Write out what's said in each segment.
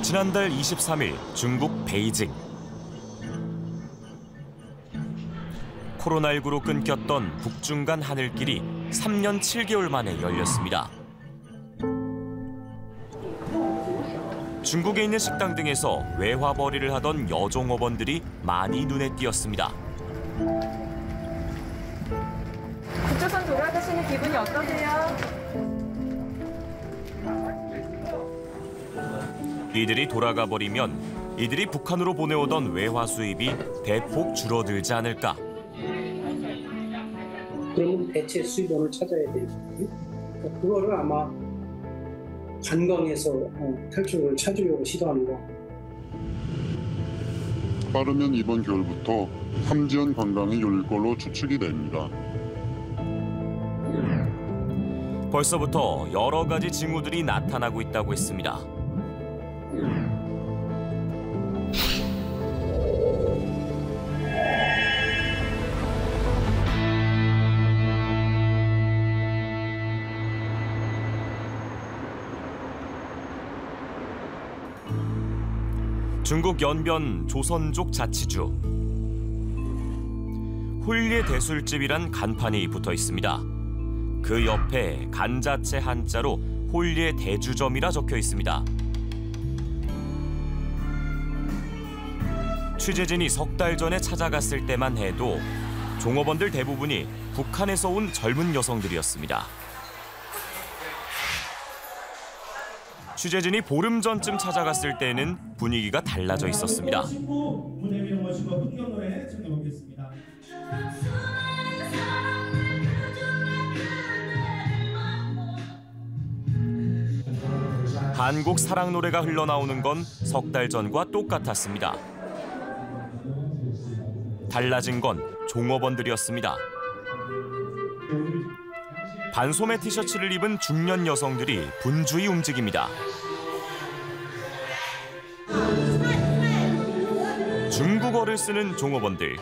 지난달 23일 중국 베이징. 코로나19로 끊겼던 북중 간 하늘길이 3년 7개월 만에 열렸습니다. 중국에 있는 식당 등에서 외화벌이를 하던 여종업원들이 많이 눈에 띄었습니다. 북조선 돌아가시는 기분이 어떠세요? 이들이 돌아가 버리면 이들이 북한으로 보내오던 외화 수입이 대폭 줄어들지 않을까. 그러면 대체 수입원을 찾아야 되거든요. 그거를 아마 관광에서 탈출을 찾으려고 시도하는 거. 빠르면 이번 겨울부터 삼지연 관광이 열릴 걸로 추측이 됩니다. 벌써부터 여러 가지 징후들이 나타나고 있다고 했습니다. 중국 연변 조선족 자치주. 홀예 대술집이란 간판이 붙어 있습니다. 그 옆에 간자체 한자로 홀예 대주점이라 적혀 있습니다. 취재진이 석 달 전에 찾아갔을 때만 해도 종업원들 대부분이 북한에서 온 젊은 여성들이었습니다. 취재진이 보름 전쯤 찾아갔을 때는 분위기가 달라져 있었습니다. 한국 사랑 노래가 흘러나오는 건 석 달 전과 똑같았습니다. 달라진 건 종업원들이었습니다. 반소매 티셔츠를 입은 중년 여성들이 분주히 움직입니다. 중국어를 쓰는 종업원들.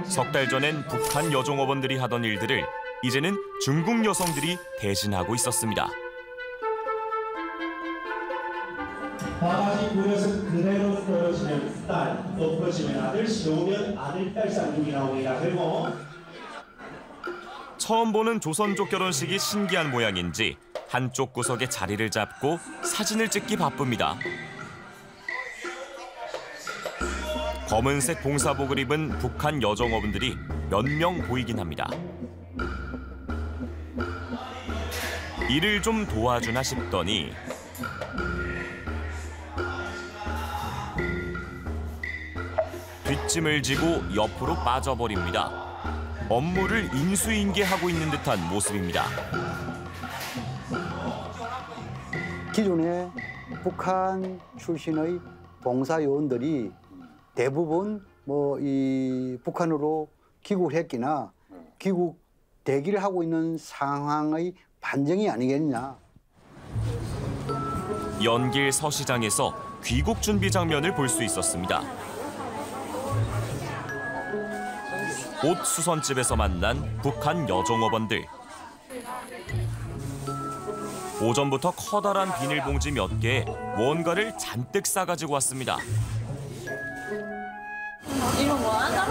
석 달 전엔 북한 여종업원들이 하던 일들을 이제는 중국 여성들이 대신하고 있었습니다. 바가지 굴려서 그대로 떨어지면 딸, 엎어지면 아들, 시려우면 아들, 딸 쌍둥이 나오기라. 그리고 처음 보는 조선족 결혼식이 신기한 모양인지 한쪽 구석에 자리를 잡고 사진을 찍기 바쁩니다. 검은색 봉사복을 입은 북한 여종업원들이 몇 명 보이긴 합니다. 일을 좀 도와주나 싶더니 뒷짐을 지고 옆으로 빠져버립니다. 업무를 인수인계하고 있는 듯한 모습입니다. 기존에 북한 출신의 봉사요원들이 대부분 이 북한으로 귀국을 했기나 귀국 대기를 하고 있는 상황의 반증이 아니겠냐. 연길 서시장에서 귀국 준비 장면을 볼 수 있었습니다. 옷 수선집에서 만난 북한 여종업원들. 오전부터 커다란 비닐봉지 몇 개에 뭔가를 잔뜩 싸가지고 왔습니다. 이거 뭐야?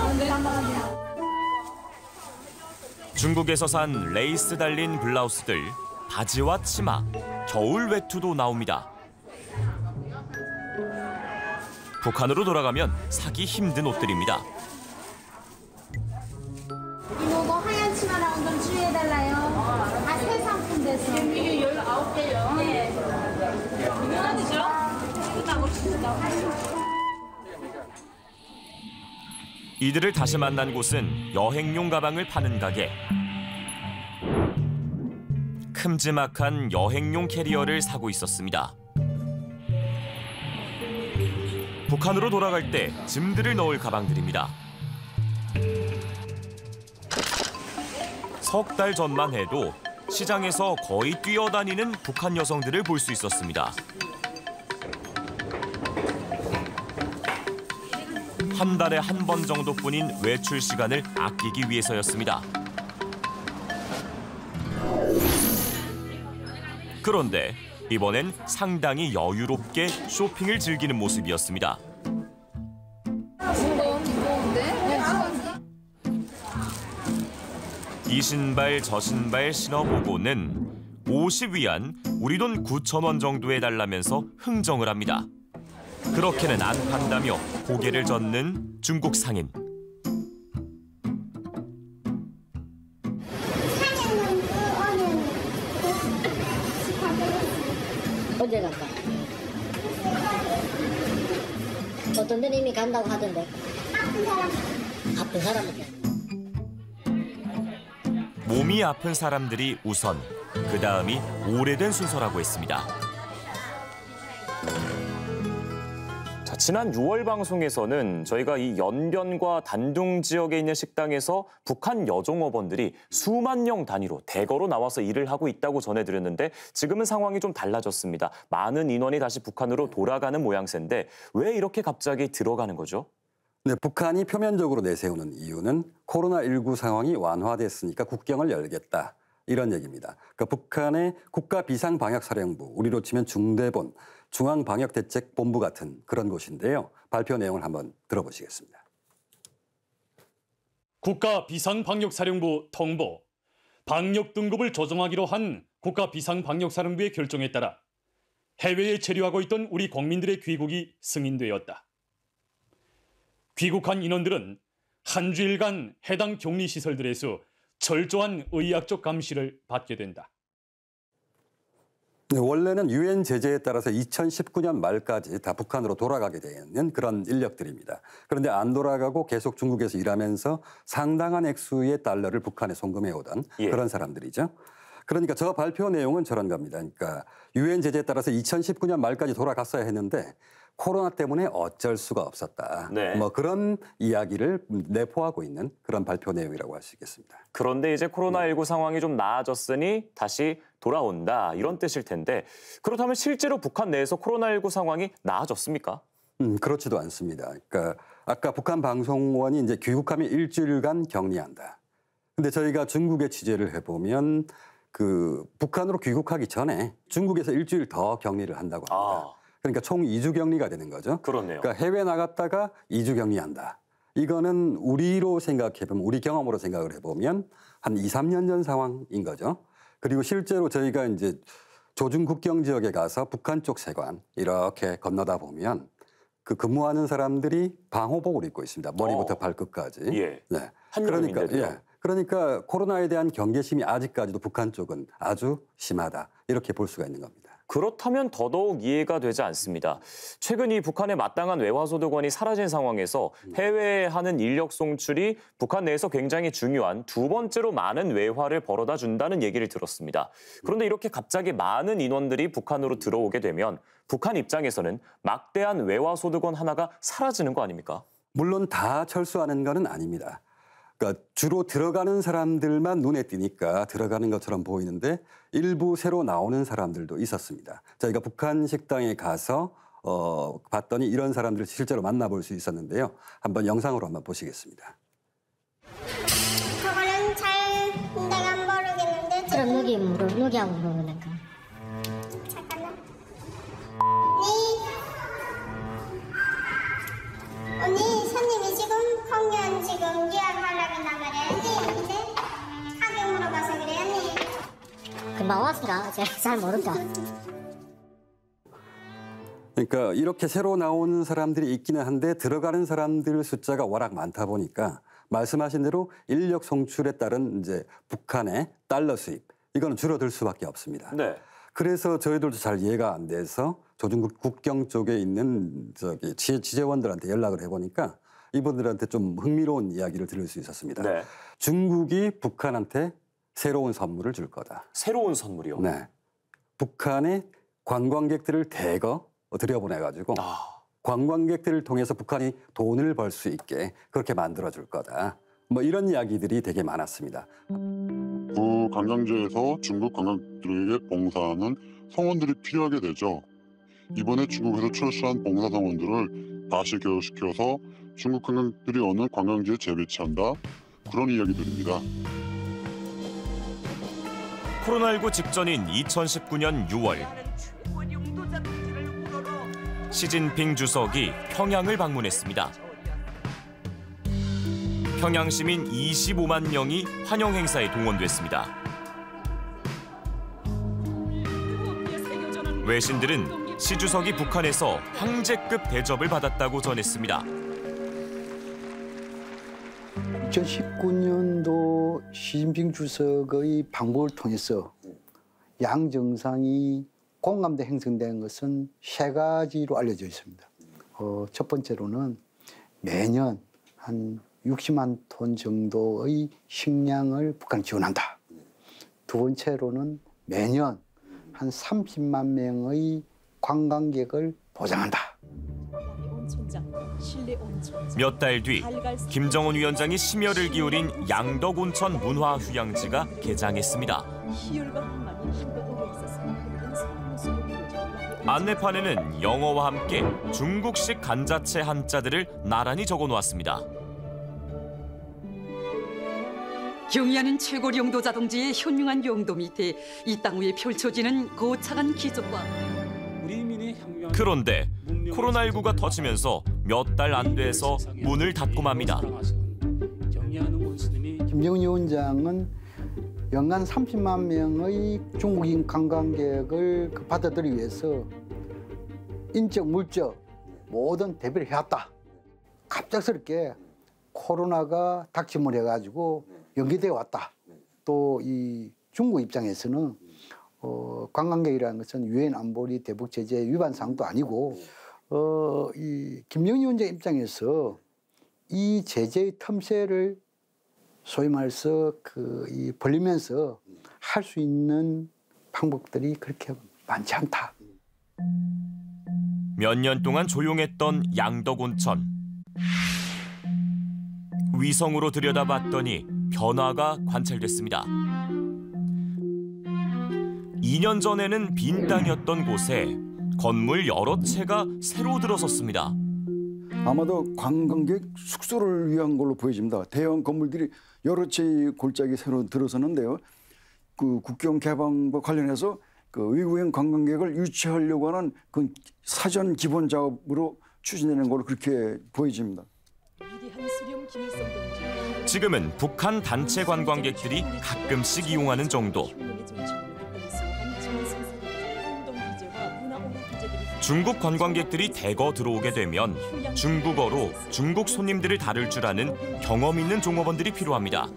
중국에서 산 레이스 달린 블라우스들, 바지와 치마, 겨울 외투도 나옵니다. 북한으로 돌아가면 사기 힘든 옷들입니다. 이거 하얀 치마 나온 건 주의해달라요. 다 새 상품 돼서. 이게 19개요. 네. 유명하죠? 이들을 다시 만난 곳은 여행용 가방을 파는 가게. 큼지막한 여행용 캐리어를 사고 있었습니다. 북한으로 돌아갈 때 짐들을 넣을 가방들입니다. 석 달 전만 해도 시장에서 거의 뛰어다니는 북한 여성들을 볼 수 있었습니다. 한 달에 한 번 정도뿐인 외출 시간을 아끼기 위해서였습니다. 그런데 이번엔 상당히 여유롭게 쇼핑을 즐기는 모습이었습니다. 이 신발 저 신발 신어보고는 50위안 우리 돈 9,000원 정도에 달라면서 흥정을 합니다. 그렇게는 안 판다며 고개를 젓는 중국 상인. 언제 갈까? 어떤 데는 이미 간다고 하던데. 아픈 사람한테. 몸이 아픈 사람들이 우선, 그 다음이 오래된 순서라고 했습니다. 자, 지난 6월 방송에서는 저희가 이 연변과 단둥 지역에 있는 식당에서 북한 여종업원들이 수만 명 단위로 대거로 나와서 일을 하고 있다고 전해드렸는데 지금은 상황이 좀 달라졌습니다. 많은 인원이 다시 북한으로 돌아가는 모양새인데 왜 이렇게 갑자기 들어가는 거죠? 네, 북한이 표면적으로 내세우는 이유는 코로나19 상황이 완화됐으니까 국경을 열겠다. 이런 얘기입니다. 그러니까 북한의 국가비상방역사령부, 우리로 치면 중대본, 중앙방역대책본부 같은 그런 곳인데요. 발표 내용을 한번 들어보시겠습니다. 국가비상방역사령부 통보. 방역 등급을 조정하기로 한 국가비상방역사령부의 결정에 따라 해외에 체류하고 있던 우리 국민들의 귀국이 승인되었다. 귀국한 인원들은 한 주일간 해당 격리시설들에서 철저한 의학적 감시를 받게 된다. 네, 원래는 유엔 제재에 따라서 2019년 말까지 다 북한으로 돌아가게 되는 그런 인력들입니다. 그런데 안 돌아가고 계속 중국에서 일하면서 상당한 액수의 달러를 북한에 송금해 오던 그런 사람들이죠. 그러니까 저 발표 내용은 저런 겁니다. 그러니까 유엔 제재에 따라서 2019년 말까지 돌아갔어야 했는데 코로나 때문에 어쩔 수가 없었다. 네. 뭐 그런 이야기를 내포하고 있는 그런 발표 내용이라고 할 수 있겠습니다. 그런데 이제 코로나19 상황이 좀 나아졌으니 다시 돌아온다 이런 뜻일 텐데 그렇다면 실제로 북한 내에서 코로나19 상황이 나아졌습니까? 그렇지도 않습니다. 그러니까 아까 북한 방송원이 이제 귀국하면 일주일간 격리한다. 근데 저희가 중국에 취재를 해보면 그 북한으로 귀국하기 전에 중국에서 일주일 더 격리를 한다고 합니다. 그러니까 총 2주 격리가 되는 거죠. 그렇네요. 그러니까 해외 나갔다가 2주 격리한다. 이거는 우리로 생각해보면, 우리 경험으로 생각을 해보면 한 2, 3년 전 상황인 거죠. 그리고 실제로 저희가 이제 조중 국경 지역에 가서 북한 쪽 세관 이렇게 건너다 보면 그 근무하는 사람들이 방호복을 입고 있습니다. 머리부터 발끝까지. 예. 네. 한여름인데도요. 예. 그러니까 코로나에 대한 경계심이 아직까지도 북한 쪽은 아주 심하다. 이렇게 볼 수가 있는 겁니다. 그렇다면 더더욱 이해가 되지 않습니다. 최근 이 북한의 마땅한 외화소득원이 사라진 상황에서 해외에 하는 인력 송출이 북한 내에서 굉장히 중요한 두 번째로 많은 외화를 벌어다 준다는 얘기를 들었습니다. 그런데 이렇게 갑자기 많은 인원들이 북한으로 들어오게 되면 북한 입장에서는 막대한 외화소득원 하나가 사라지는 거 아닙니까? 물론 다 철수하는 건 아닙니다. 그러니까 주로 들어가는 사람들만 눈에 띄니까 들어가는 것처럼 보이는데 일부 새로 나오는 사람들도 있었습니다. 저희가 북한 식당에 가서 봤더니 이런 사람들을 실제로 만나볼 수 있었는데요. 한번 영상으로 한번 보시겠습니다. 그거는 잘 내가 모르겠는데 그럼 누구하고 물어보는 거? 잠깐만. 언니 손님이 지금 공연 지금 예약하려고 나가래. 근데 가격 물어봐서 그래 언니. 금방 왔을까? 제가 잘 모른다. 그러니까 이렇게 새로 나오는 사람들이 있기는 한데 들어가는 사람들 숫자가 워낙 많다 보니까 말씀하신 대로 인력 송출에 따른 이제 북한의 달러 수입 이거는 줄어들 수밖에 없습니다. 네. 그래서 저희들도 잘 이해가 안 돼서 조중국 국경 쪽에 있는 취재원들한테 연락을 해보니까 이분들한테 좀 흥미로운 이야기를 들을 수 있었습니다. 네. 중국이 북한한테 새로운 선물을 줄 거다. 새로운 선물이요? 네. 북한의 관광객들을 대거 들여보내가지고 관광객들을 통해서 북한이 돈을 벌 수 있게 그렇게 만들어줄 거다. 뭐 이런 이야기들이 되게 많았습니다. 그 관광지에서 중국 관광객들에게 봉사하는 성원들이 필요하게 되죠. 이번에 중국에서 출시한 봉사 성원들을 다시 교육시켜서 중국 관광객들이 오는 관광지에 재배치한다. 그런 이야기들입니다. 코로나19 직전인 2019년 6월 시진핑 주석이 평양을 방문했습니다. 평양 시민 25만 명이 환영 행사에 동원됐습니다. 외신들은 시 주석이 북한에서 황제급 대접을 받았다고 전했습니다. 2019년도 시진핑 주석의 방북을 통해서 양 정상이 공감대 형성된 것은 세 가지로 알려져 있습니다. 첫 번째로는 매년 한 60만 톤 정도의 식량을 북한이 지원한다. 두 번째로는 매년 한 30만 명의 관광객을 보장한다. 몇 달 뒤 김정은 위원장이 심혈을 기울인 양덕온천 문화휴양지가 개장했습니다. 안내판에는 영어와 함께 중국식 간자체 한자들을 나란히 적어놓았습니다. 경의하는 최고 용도 자동지의 현명한 용도 밑에 이 땅 위에 펼쳐지는 거창한 기적과 그런데 코로나19가 터지면서 몇 달 안 돼서 문을 닫고 맙니다. 김정은 위원장은 연간 30만 명의 중국인 관광객을 받아들이기 위해서 인적, 물적 모든 대비를 해왔다. 갑작스럽게 코로나가 닥침을 해가지고 연기되어 왔다. 또 이 중국 입장에서는 관광객이라는 것은 유엔 안보리 대북 제재 위반 사항도 아니고 이 김정은 위원장 입장에서 이 제재의 틈새를 소위 말해서 이 벌리면서 할 수 있는 방법들이 그렇게 많지 않다. 몇 년 동안 조용했던 양덕온천. 위성으로 들여다봤더니 변화가 관찰됐습니다. 2년 전에는 빈 땅이었던 곳에 건물 여러 채가 새로 들어섰습니다. 아마도 관광객 숙소를 위한 걸로 보여집니다. 대형 건물들이 여러 채의 골짜기 새로 들어섰는데요. 그 국경 개방과 관련해서 그 외국인 관광객을 유치하려고 하는 그 사전 기본 작업으로 추진되는 걸로 그렇게 보여집니다. 지금은 북한 단체 관광객들이 가끔씩 이용하는 정도. 중국 관광객들이 대거 들어오게 되면 중국어로 중국 손님들을 다룰 줄 아는 경험 있는 종업원들이 필요합니다.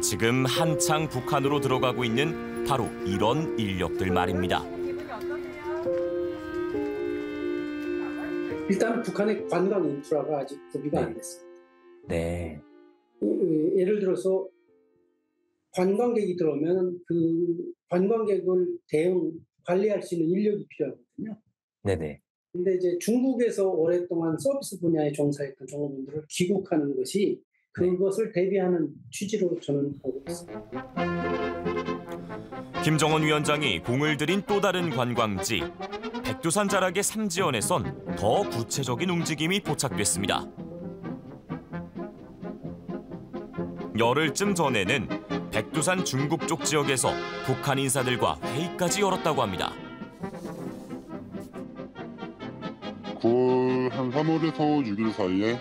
지금 한창 북한으로 들어가고 있는 바로 이런 인력들 말입니다. 일단 북한의 관광 인프라가 아직 구비가 안 됐습니다. 네. 예를 들어서 관광객이 들어오면 그 관광객을 대응, 관리할 수 있는 인력이 필요하거든요. 네네. 근데 이제 중국에서 오랫동안 서비스 분야에 종사했던 종업원들을 귀국하는 것이 그것을 대비하는 취지로 저는 보고 있습니다. 김정은 위원장이 공을 들인 또 다른 관광지 백두산 자락의 삼지연에선 더 구체적인 움직임이 포착됐습니다. 열흘쯤 전에는 백두산 중국 쪽 지역에서 북한 인사들과 회의까지 열었다고 합니다. 9월 한 3월에서 6일 사이에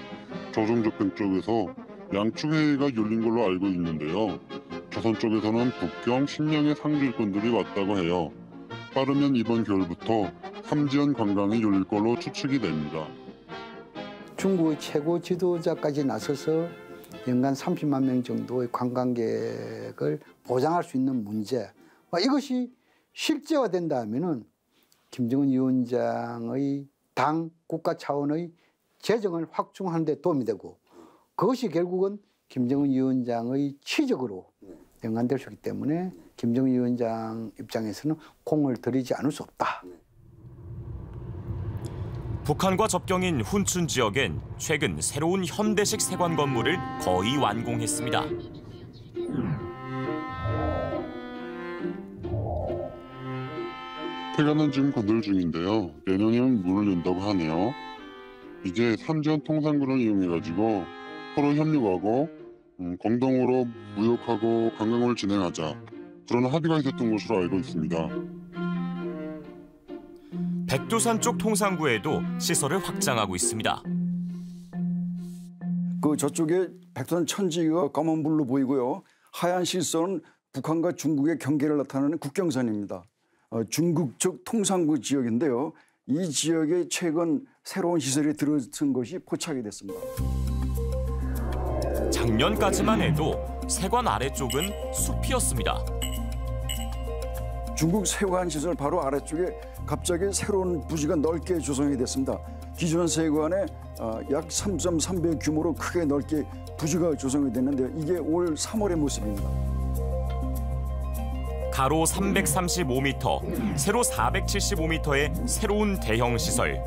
조정조평 쪽에서 양측 회의가 열린 걸로 알고 있는데요. 조선 쪽에서는 북경 10명의 상주일꾼들이 왔다고 해요. 빠르면 이번 겨울부터 삼지연 관광이 열릴 걸로 추측이 됩니다. 중국의 최고 지도자까지 나서서 연간 30만 명 정도의 관광객을 보장할 수 있는 문제, 이것이 실제화된다면은 김정은 위원장의 당 국가 차원의 재정을 확충하는 데 도움이 되고 그것이 결국은 김정은 위원장의 치적으로 연관될 수 있기 때문에 김정은 위원장 입장에서는 공을 들이지 않을 수 없다. 북한과 접경인 훈춘 지역엔 최근 새로운 현대식 세관 건물을 거의 완공했습니다. 폐가는 지금 건설 중인데요. 내년이면 문을 연다고 하네요. 이제 삼지연 통상군을 이용해가지고 서로 협력하고 공동으로 무역하고 관광을 진행하자 그런 합의가 있었던 것으로 알고 있습니다. 백두산 쪽 통상구에도 시설을 확장하고 있습니다. 그 저쪽에 백두산 천지가 검은불로 보이고요. 하얀 실선은 북한과 중국의 경계를 나타내는 국경선입니다. 중국 쪽 통상구 지역인데요. 이 지역에 최근 새로운 시설이 들어선 것이 포착이 됐습니다. 작년까지만 해도 세관 아래쪽은 숲이었습니다. 중국 세관 시설 바로 아래쪽에 갑자기 새로운 부지가 넓게 조성이 됐습니다. 기존 세관에 약 3.3배 규모로 크게 넓게 부지가 조성이 됐는데요. 이게 올 3월의 모습입니다. 가로 335m, 세로 475m의 새로운 대형 시설.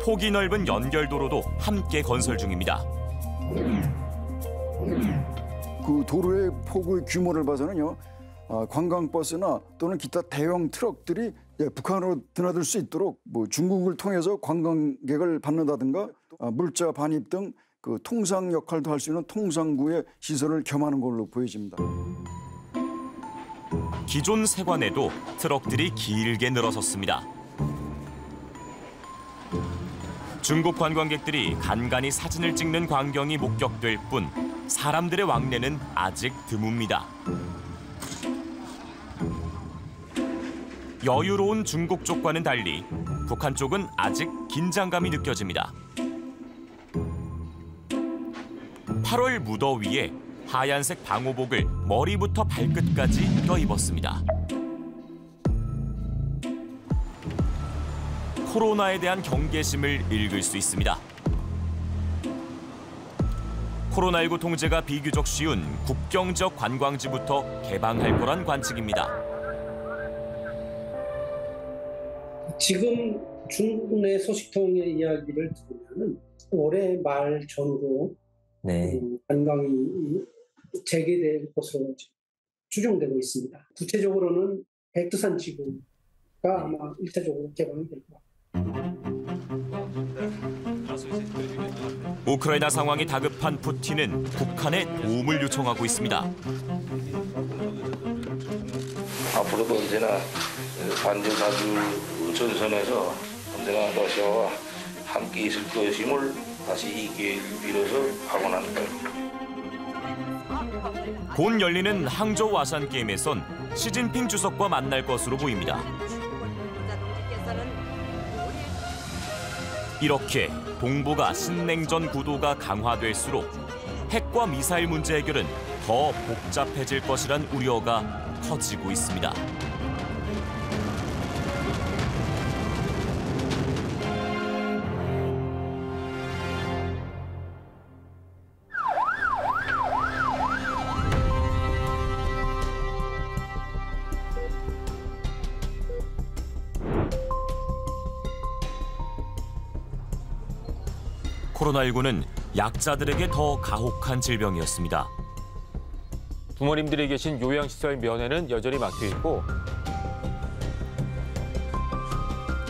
폭이 넓은 연결도로도 함께 건설 중입니다. 그 도로의 폭의 규모를 봐서는요. 관광버스나 또는 기타 대형 트럭들이 북한으로 드나들 수 있도록 중국을 통해서 관광객을 받는다든가 물자 반입 등 그 통상 역할도 할 수 있는 통상구의 시설을 겸하는 걸로 보여집니다. 기존 세관에도 트럭들이 길게 늘어섰습니다. 중국 관광객들이 간간히 사진을 찍는 광경이 목격될 뿐 사람들의 왕래는 아직 드뭅니다. 여유로운 중국 쪽과는 달리 북한 쪽은 아직 긴장감이 느껴집니다. 8월 무더위에 하얀색 방호복을 머리부터 발끝까지 껴입었습니다. 코로나에 대한 경계심을 읽을 수 있습니다. 코로나19 통제가 비교적 쉬운 국경 지역 관광지부터 개방할 거란 관측입니다. 지금 중국 내 소식통의 이야기를 들으면 올해 말 전후로 관광이 재개될 것으로 추정되고 있습니다. 구체적으로는 백두산 지구가 아마 1차적으로 개방이 될 것 같습니다. 우크라이나 상황이 다급한 푸틴은 북한에 도움을 요청하고 있습니다. 앞으로도 언제나 반전사주 전선에서 언제나 러시아와 함께 있을 것임을 다시 이 기회를 빌어서 확언합니다. 곧 열리는 항저우 아시안게임에선 시진핑 주석과 만날 것으로 보입니다. 이렇게 동북아 신냉전 구도가 강화될수록 핵과 미사일 문제 해결은 더 복잡해질 것이란 우려가 커지고 있습니다. 코로나19는 약자들에게 더 가혹한 질병이었습니다. 부모님들이 계신 요양시설 면회는 여전히 막혀있고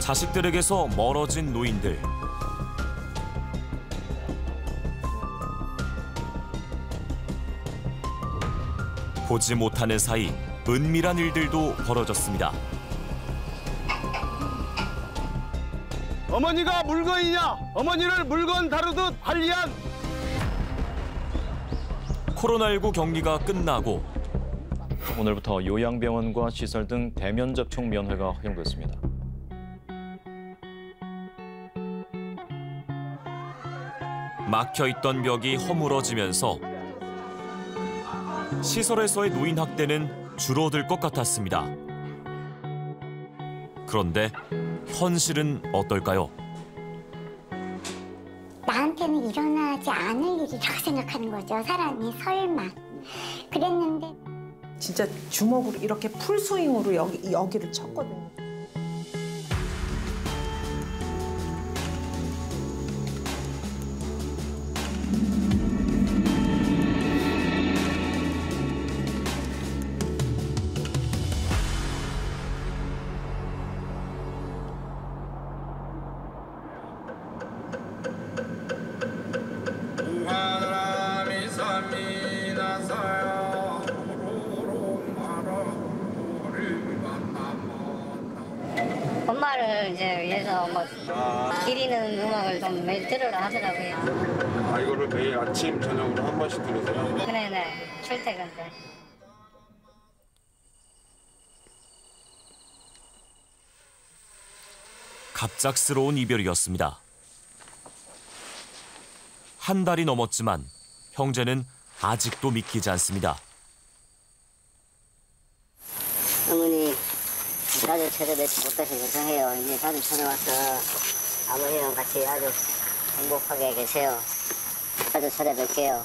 자식들에게서 멀어진 노인들. 보지 못하는 사이 은밀한 일들도 벌어졌습니다. 어머니가 물건이냐? 어머니를 물건 다루듯 관리한 코로나19 격리가 끝나고 오늘부터 요양병원과 시설 등 대면 접촉 면회가 허용됐습니다. 막혀있던 벽이 허물어지면서 시설에서의 노인 학대는 줄어들 것 같았습니다. 그런데 현실은 어떨까요? 나한테는 일어나지 않을 일이라고 생각하는 거죠. 사람이 설마. 그랬는데 진짜 주먹으로 이렇게 풀스윙으로 여기를 쳤거든요. 생활을 이제 위해서 뭐 기리는 음악을 좀 매일 들으라 하더라고요. 이거를 매일 아침 저녁으로 한 번씩 들으세요? 네네, 출퇴근 때. 갑작스러운 이별이었습니다. 한 달이 넘었지만 형제는 아직도 믿기지 않습니다. 어머니 자주 찾아뵙지 못해서 죄송해요. 이제 자주 찾아와서 아버지랑 같이 아주 행복하게 계세요. 자주 찾아뵐게요.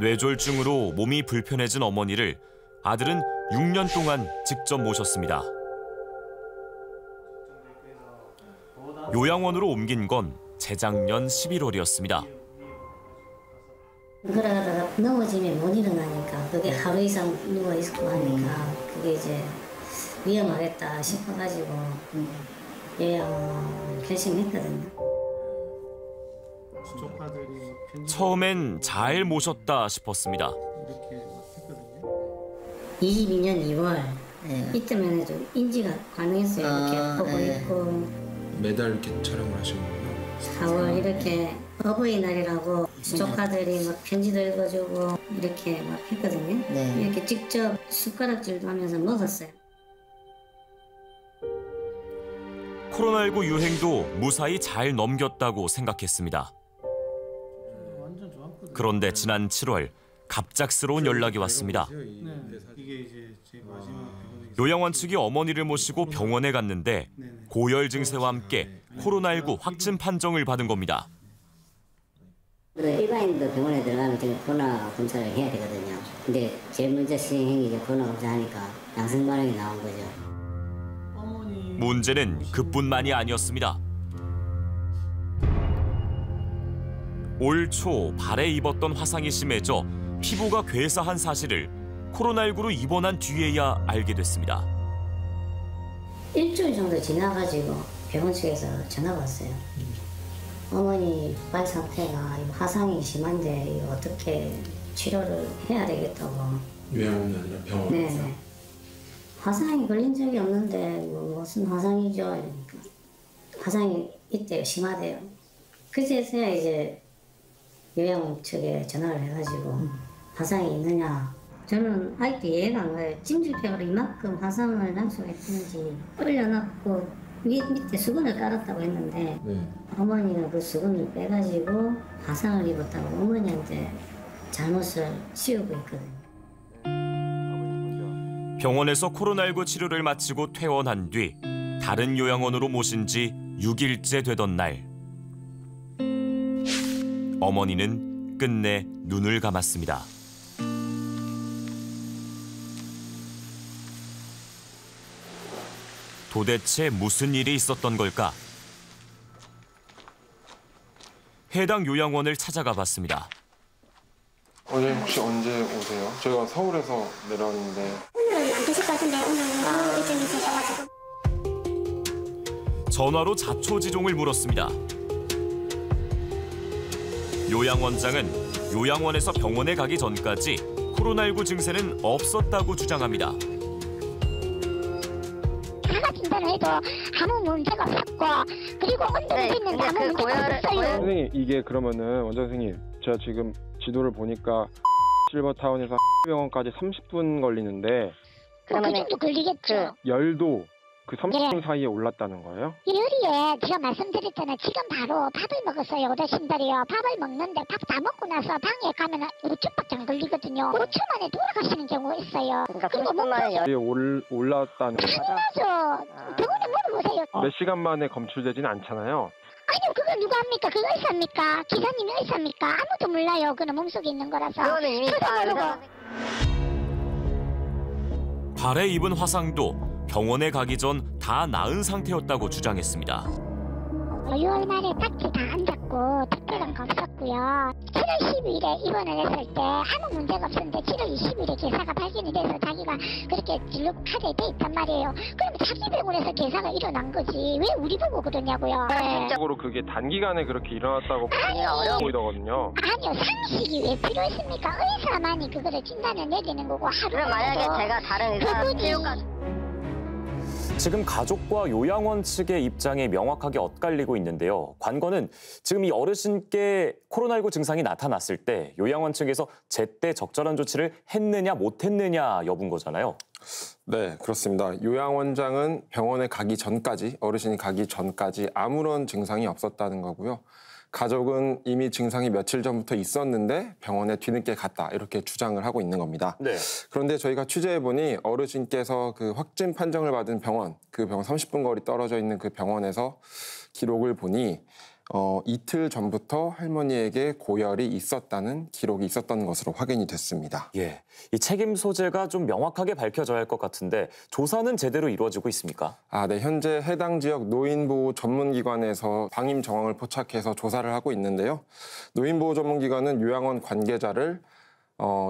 뇌졸중으로 몸이 불편해진 어머니를 아들은 6년 동안 직접 모셨습니다. 요양원으로 옮긴 건 재작년 11월이었습니다. 그러다가 넘어지면 못 일어나니까 그게 하루 이상 누워 있고 하니까 그게 이제 위험하겠다 싶어가지고 요양원 결심했거든요. 처음엔 잘 모셨다 싶었습니다. 22년 2월 이때만 해도 인지가 가능했어요. 이렇게 보고 있고 매달 이렇게 촬영을 하시는군요. 4월 이렇게 어버이날이라고 조카들이 막 편지도 읽어주고 이렇게 막 했거든요. 이렇게 직접 숟가락질도 하면서 먹었어요. 코로나19 유행도 무사히 잘 넘겼다고 생각했습니다. 그런데 지난 7월 갑작스러운 연락이 왔습니다. 요양원 측이 어머니를 모시고 병원에 갔는데 고열 증세와 함께 코로나19 확진 판정을 받은 겁니다. 일반인도 병원에 들어가면 지금 코로나 검사를 해야 되거든요. 근데 제일 먼저 시행이 이제 코로나 검사하니까 양성 반응이 나온 거죠. 문제는 그뿐만이 아니었습니다. 올 초 발에 입었던 화상이 심해져 피부가 괴사한 사실을 코로나19로 입원한 뒤에야 알게 됐습니다. 일주일 정도 지나가지고 병원 측에서 전화가 왔어요. 어머니 발 상태가 화상이 심한데 어떻게 치료를 해야 되겠다고. 요양원이 아니라 병원에서? 네네. 화상이 걸린 적이 없는데 무슨 화상이죠? 이러니까 화상이 있대요. 심하대요. 그제서야 이제 요양원 측에 전화를 해가지고 화상이 있느냐. 저는 아직도 이해가 안 가요. 찜질팩으로 이만큼 화상을 남수했는지 올려놓고 밑에 수건을 깔았다고 했는데 어머니는 그 수건을 빼가지고 화상을 입었다고 어머니한테 잘못을 씌우고 있거든요. 병원에서 코로나19 치료를 마치고 퇴원한 뒤 다른 요양원으로 모신 지 6일째 되던 날 어머니는 끝내 눈을 감았습니다. 도대체 무슨 일이 있었던 걸까? 해당 요양원을 찾아가 봤습니다. 오늘 혹시 언제 오세요? 저희가 서울에서 내려왔는데 오늘은 안 계실 것 같은데 오늘 일정이 있으셔가지고 전화로 자초지종을 물었습니다. 요양원장은 요양원에서 병원에 가기 전까지 코로나19 증세는 없었다고 주장합니다. 자가 진단을 해도 아무 문제가 없었고 그리고 온도도 있는데 아무 문제가 없어요. 선생님 이게 그러면은 원장 선생님 제가 지금 지도를 보니까 실버타운에서 병원까지 30분 걸리는데 그 정도 걸리겠죠. 열도 그 30분 사이에 올랐다는 거예요? 열이에 제가 말씀드렸잖아요. 지금 바로 밥을 먹었어요. 어르신들이요. 밥을 먹는데 밥 다 먹고 나서 방에 가면 5초밖에 안 걸리거든요. 5초 만에 돌아가시는 경우가 있어요. 그러니까 그리고 30분 만에 열이 올랐다는 거죠? 당연하죠. 병원에 물어보세요. 몇 시간 만에 검출되지는 않잖아요. 아니요. 그거 누가 합니까? 그거 의사입니까? 기사님이 의사입니까? 아무도 몰라요. 그는 몸속에 있는 거라서. 그거는 이미 다 모르고. 발에 입은 화상도 병원에 가기 전 다 나은 상태였다고 주장했습니다. 6월 말에 딱지 다 안 잡고 특별한 거 없었고요. 7월 12일에 입원을 했을 때 아무 문제가 없었는데 7월 20일에 괴사가 발견이 돼서 자기가 그렇게 진료카드에 돼 있단 말이에요. 그럼 자기 병원에서 괴사가 일어난 거지. 왜 우리 보고 그러냐고요. 실질적으로 그게 단기간에 그렇게 일어났다고 보이더거든요. 아니요, 상식이 왜 필요했습니까? 의사만이 그거를 진단을 내리는 거고 하루 만약에 제가 다른 의사 체육관 지금 가족과 요양원 측의 입장이 명확하게 엇갈리고 있는데요. 관건은 지금 이 어르신께 코로나19 증상이 나타났을 때 요양원 측에서 제때 적절한 조치를 했느냐 못했느냐 여부인 거잖아요. 네, 그렇습니다. 요양원장은 병원에 가기 전까지, 어르신이 가기 전까지 아무런 증상이 없었다는 거고요. 가족은 이미 증상이 며칠 전부터 있었는데 병원에 뒤늦게 갔다 이렇게 주장을 하고 있는 겁니다. 네. 그런데 저희가 취재해보니 어르신께서 그 확진 판정을 받은 병원, 그 병원 30분 거리 떨어져 있는 그 병원에서 기록을 보니 이틀 전부터 할머니에게 고열이 있었다는 기록이 있었던 것으로 확인이 됐습니다. 예, 이 책임 소재가 좀 명확하게 밝혀져야 할 것 같은데 조사는 제대로 이루어지고 있습니까? 네, 현재 해당 지역 노인보호 전문기관에서 방임 정황을 포착해서 조사를 하고 있는데요. 노인보호 전문기관은 요양원 관계자를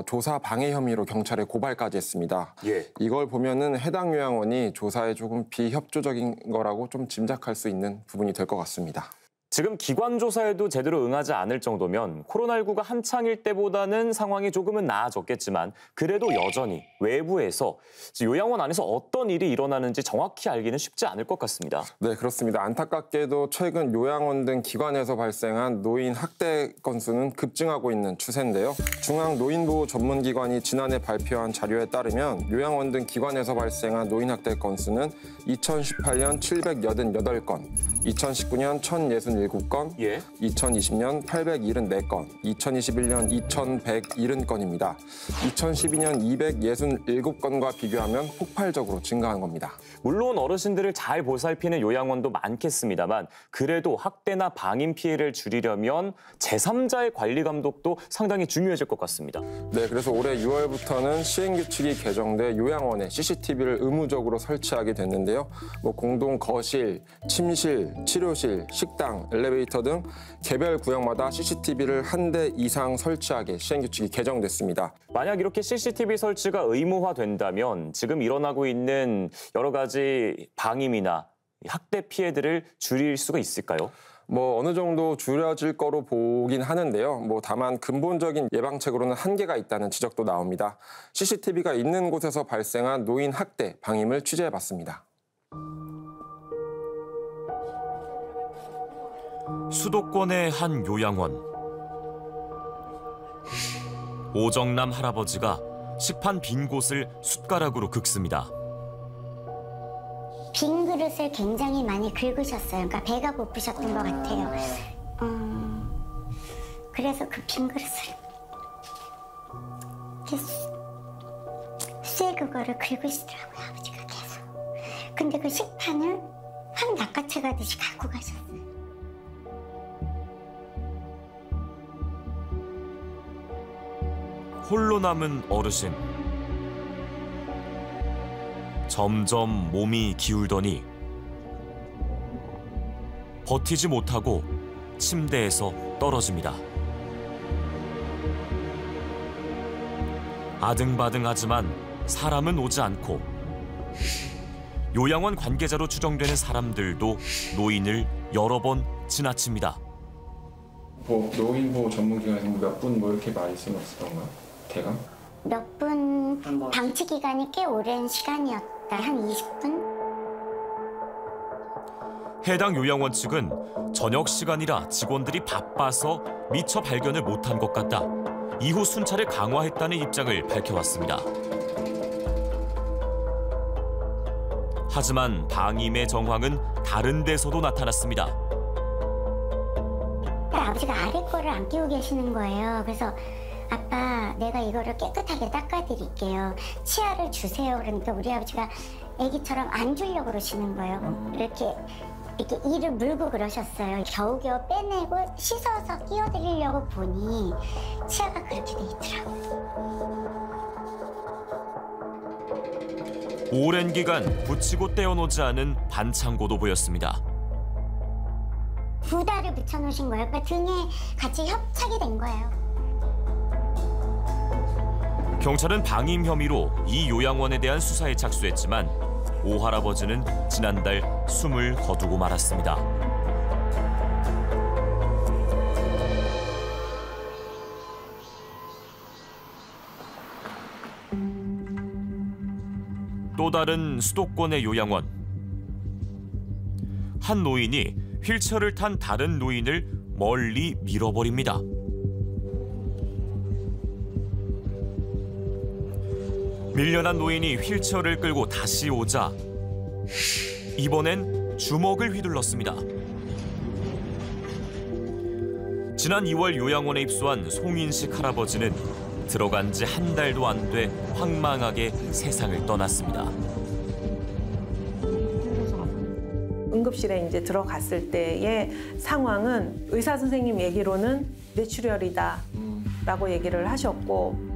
조사 방해 혐의로 경찰에 고발까지 했습니다. 예. 이걸 보면은 해당 요양원이 조사에 조금 비협조적인 거라고 좀 짐작할 수 있는 부분이 될 것 같습니다. 지금 기관 조사에도 제대로 응하지 않을 정도면 코로나19가 한창일 때보다는 상황이 조금은 나아졌겠지만 그래도 여전히 외부에서 요양원 안에서 어떤 일이 일어나는지 정확히 알기는 쉽지 않을 것 같습니다. 네, 그렇습니다. 안타깝게도 최근 요양원 등 기관에서 발생한 노인 학대 건수는 급증하고 있는 추세인데요. 중앙노인보호전문기관이 지난해 발표한 자료에 따르면 요양원 등 기관에서 발생한 노인 학대 건수는 2018년 788건, 2019년 1067건, 2020년 874건, 2021년 2170건입니다. 2012년 267건과 비교하면 폭발적으로 증가한 겁니다. 물론 어르신들을 잘 보살피는 요양원도 많겠습니다만 그래도 학대나 방임 피해를 줄이려면 제3자의 관리 감독도 상당히 중요해질 것 같습니다. 네, 그래서 올해 6월부터는 시행규칙이 개정돼 요양원에 CCTV를 의무적으로 설치하게 됐는데요. 공동 거실, 침실, 치료실, 식당, 엘리베이터 등 개별 구역마다 CCTV를 한 대 이상 설치하게 시행규칙이 개정됐습니다. 만약 이렇게 CCTV 설치가 의무화된다면 지금 일어나고 있는 여러 가지 방임이나 학대 피해들을 줄일 수가 있을까요? 어느 정도 줄여질 거로 보긴 하는데요. 다만 근본적인 예방책으로는 한계가 있다는 지적도 나옵니다. CCTV가 있는 곳에서 발생한 노인 학대, 방임을 취재해봤습니다. 수도권의 한 요양원. 오정남 할아버지가 식판 빈 곳을 숟가락으로 긁습니다. 빈 그릇을 굉장히 많이 긁으셨어요. 그러니까 배가 고프셨던 것 같아요. 그래서 그 빈 그릇을 쇠 그거를 긁으시더라고요, 아버지가 계속. 근데 그 식판을 확 낚아채 가듯이 갖고 가셨어요. 홀로 남은 어르신. 점점 몸이 기울더니 버티지 못하고 침대에서 떨어집니다. 아등바등하지만 사람은 오지 않고 요양원 관계자로 추정되는 사람들도 노인을 여러 번 지나칩니다. 노인보호 전문기관에서 몇 분 이렇게 말씀하시던가요? 대강? 몇 분 방치 기간이 꽤 오랜 시간이었다. 한 20분? 해당 요양원 측은 저녁 시간이라 직원들이 바빠서 미처 발견을 못한 것 같다. 이후 순찰을 강화했다는 입장을 밝혀왔습니다. 하지만 방임의 정황은 다른 데서도 나타났습니다. 아버지가 아래 거를 안 끼고 계시는 거예요. 그래서 아빠, 내가 이거를 깨끗하게 닦아드릴게요. 치아를 주세요. 그러니까 우리 아버지가 애기처럼 안 주려고 그러시는 거예요. 이렇게 이를 물고 그러셨어요. 겨우겨우 빼내고 씻어서 끼워드리려고 보니 치아가 그렇게 돼 있더라고요. 오랜 기간 붙이고 떼어놓지 않은 반창고도 보였습니다. 부다를 붙여놓으신 거예요. 그러니까 등에 같이 협착이 된 거예요. 경찰은 방임 혐의로 이 요양원에 대한 수사에 착수했지만 오 할아버지는 지난달 숨을 거두고 말았습니다. 또 다른 수도권의 요양원. 한 노인이 휠체어를 탄 다른 노인을 멀리 밀어버립니다. 밀려난 노인이 휠체어를 끌고 다시 오자 이번엔 주먹을 휘둘렀습니다. 지난 2월 요양원에 입소한 송인식 할아버지는 들어간 지 한 달도 안 돼 황망하게 세상을 떠났습니다. 응급실에 이제 들어갔을 때의 상황은 의사 선생님 얘기로는 뇌출혈이다라고 얘기를 하셨고,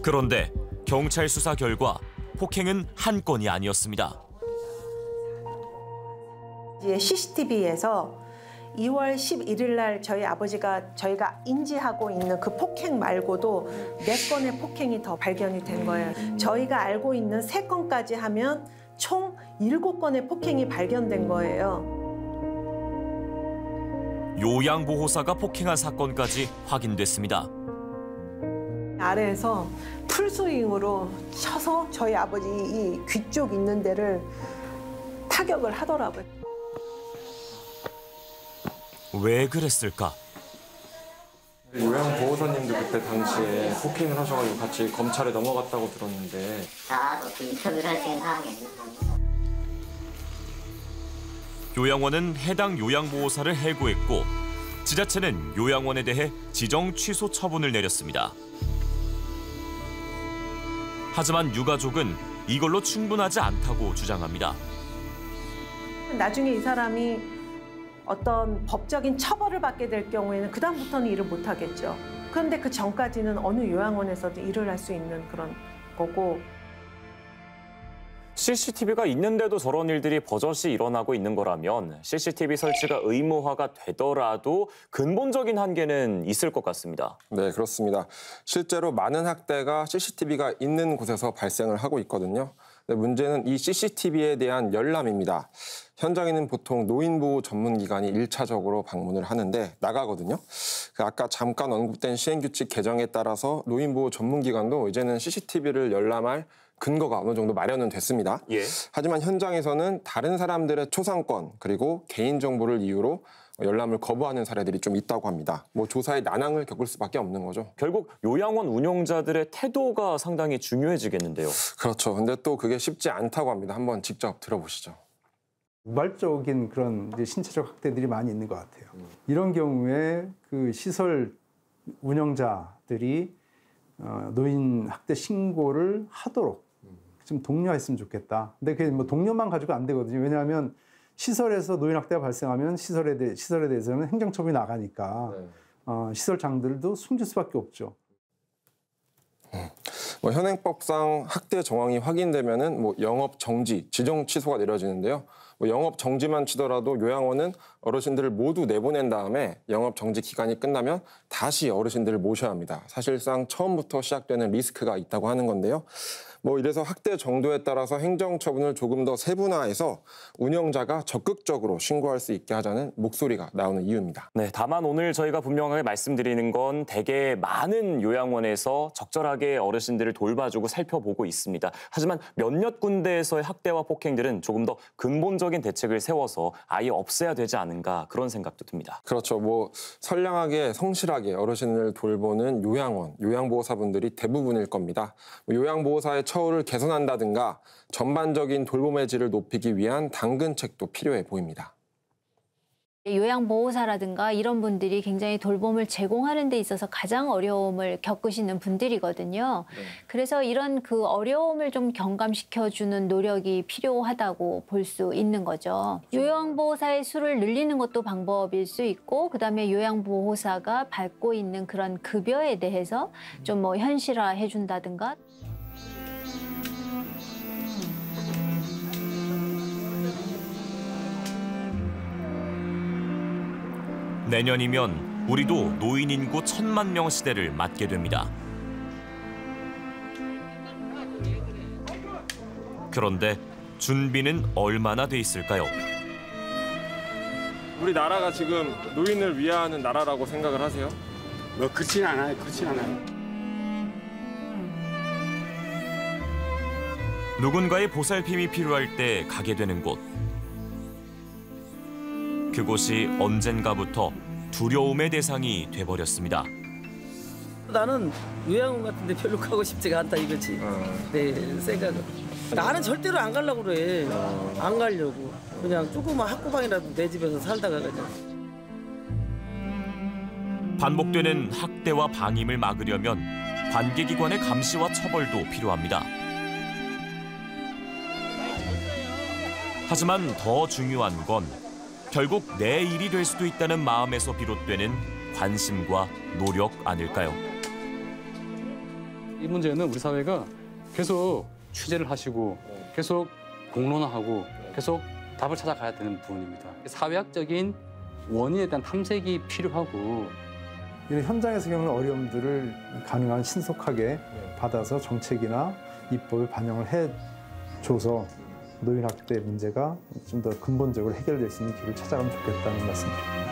그런데 경찰 수사 결과 폭행은 한 건이 아니었습니다. CCTV에서 2월 11일 날 저희가 인지하고 있는 그 폭행 말고도 4건의 폭행이 더 발견이 된 거예요. 저희가 알고 있는 3건까지 하면 총 7건의 폭행이 발견된 거예요. 요양보호사가 폭행한 사건까지 확인됐습니다. 아래에서 풀스윙으로 쳐서 저희 아버지 이 귀 쪽 있는 데를 타격을 하더라고요. 왜 그랬을까? 요양보호사님도 그때 당시에 폭행을 하셔가지고 같이 검찰에 넘어갔다고 들었는데. 나도 그 인터뷰를 할 생각하겠네. 요양원은 해당 요양보호사를 해고했고 지자체는 요양원에 대해 지정 취소 처분을 내렸습니다. 하지만 유가족은 이걸로 충분하지 않다고 주장합니다. 나중에 이 사람이 어떤 법적인 처벌을 받게 될 경우에는 그다음부터는 일을 못 하겠죠. 그런데 그 전까지는 어느 요양원에서도 일을 할 수 있는 그런 거고. CCTV가 있는데도 저런 일들이 버젓이 일어나고 있는 거라면 CCTV 설치가 의무화가 되더라도 근본적인 한계는 있을 것 같습니다. 네, 그렇습니다. 실제로 많은 학대가 CCTV가 있는 곳에서 발생을 하고 있거든요. 근데 문제는 이 CCTV에 대한 열람입니다. 현장에는 보통 노인보호 전문기관이 1차적으로 방문을 하는데 나가거든요. 아까 잠깐 언급된 시행규칙 개정에 따라서 노인보호 전문기관도 이제는 CCTV를 열람할 근거가 어느 정도 마련은 됐습니다. 하지만 현장에서는 다른 사람들의 초상권 그리고 개인정보를 이유로 열람을 거부하는 사례들이 좀 있다고 합니다. 조사에 난항을 겪을 수밖에 없는 거죠. 결국 요양원 운영자들의 태도가 상당히 중요해지겠는데요. 그렇죠. 근데 또 그게 쉽지 않다고 합니다. 한번 직접 들어보시죠. 우발적인 그런 이제 신체적 학대들이 많이 있는 것 같아요. 이런 경우에 그 시설 운영자들이 노인 학대 신고를 하도록 좀 독려했으면 좋겠다. 근데 그게 독려만 가지고 안 되거든요. 왜냐하면 시설에서 노인 학대가 발생하면 시설에 대해서는 행정처분이 나가니까 시설장들도 숨질 수밖에 없죠. 현행법상 학대 정황이 확인되면은 영업 정지, 지정 취소가 내려지는데요. 영업 정지만 치더라도 요양원은 어르신들을 모두 내보낸 다음에 영업 정지 기간이 끝나면 다시 어르신들을 모셔야 합니다. 사실상 처음부터 시작되는 리스크가 있다고 하는 건데요. 이래서 학대 정도에 따라서 행정처분을 조금 더 세분화해서 운영자가 적극적으로 신고할 수 있게 하자는 목소리가 나오는 이유입니다. 네, 다만 오늘 저희가 분명하게 말씀드리는 건 대개 많은 요양원에서 적절하게 어르신들을 돌봐주고 살펴보고 있습니다. 하지만 몇몇 군데에서의 학대와 폭행들은 조금 더 근본적인 대책을 세워서 아예 없애야 되지 않은가 그런 생각도 듭니다. 그렇죠. 선량하게 성실하게 어르신을 돌보는 요양원, 요양보호사분들이 대부분일 겁니다. 요양보호사의 처우를 개선한다든가 전반적인 돌봄의 질을 높이기 위한 당근책도 필요해 보입니다. 요양보호사라든가 이런 분들이 굉장히 돌봄을 제공하는 데 있어서 가장 어려움을 겪으시는 분들이거든요. 그래서 이런 그 어려움을 좀 경감시켜주는 노력이 필요하다고 볼 수 있는 거죠. 요양보호사의 수를 늘리는 것도 방법일 수 있고, 그다음에 요양보호사가 받고 있는 그런 급여에 대해서 좀 현실화해 준다든가. 내년이면 우리도 노인 인구 1,000만 명 시대를 맞게 됩니다. 그런데 준비는 얼마나 돼 있을까요? 우리나라가 지금 노인을 위하는 나라라고 생각을 하세요? 뭐 그렇진 않아요. 그렇진 않아요. 누군가의 보살핌이 필요할 때 가게 되는 곳. 그곳이 언젠가부터 두려움의 대상이 돼버렸습니다. 나는 요양원 같은 데 별로 가고 싶지가 않다 이거지. 내 생각은. 나는 절대로 안 가려고 그래. 안 가려고. 그냥 조그만 학구방이라도 내 집에서 살다가 그냥. 반복되는 학대와 방임을 막으려면 관계기관의 감시와 처벌도 필요합니다. 하지만 더 중요한 건 결국 내 일이 될 수도 있다는 마음에서 비롯되는 관심과 노력 아닐까요? 이 문제는 우리 사회가 계속 취재를 하시고 계속 공론화하고 계속 답을 찾아가야 되는 부분입니다. 사회학적인 원인에 대한 탐색이 필요하고 이런 현장에서 겪는 어려움들을 가능한 신속하게 받아서 정책이나 입법에 반영을 해줘서 노인 학대 문제가 좀 더 근본적으로 해결될 수 있는 길을 찾아가면 좋겠다는 말씀입니다.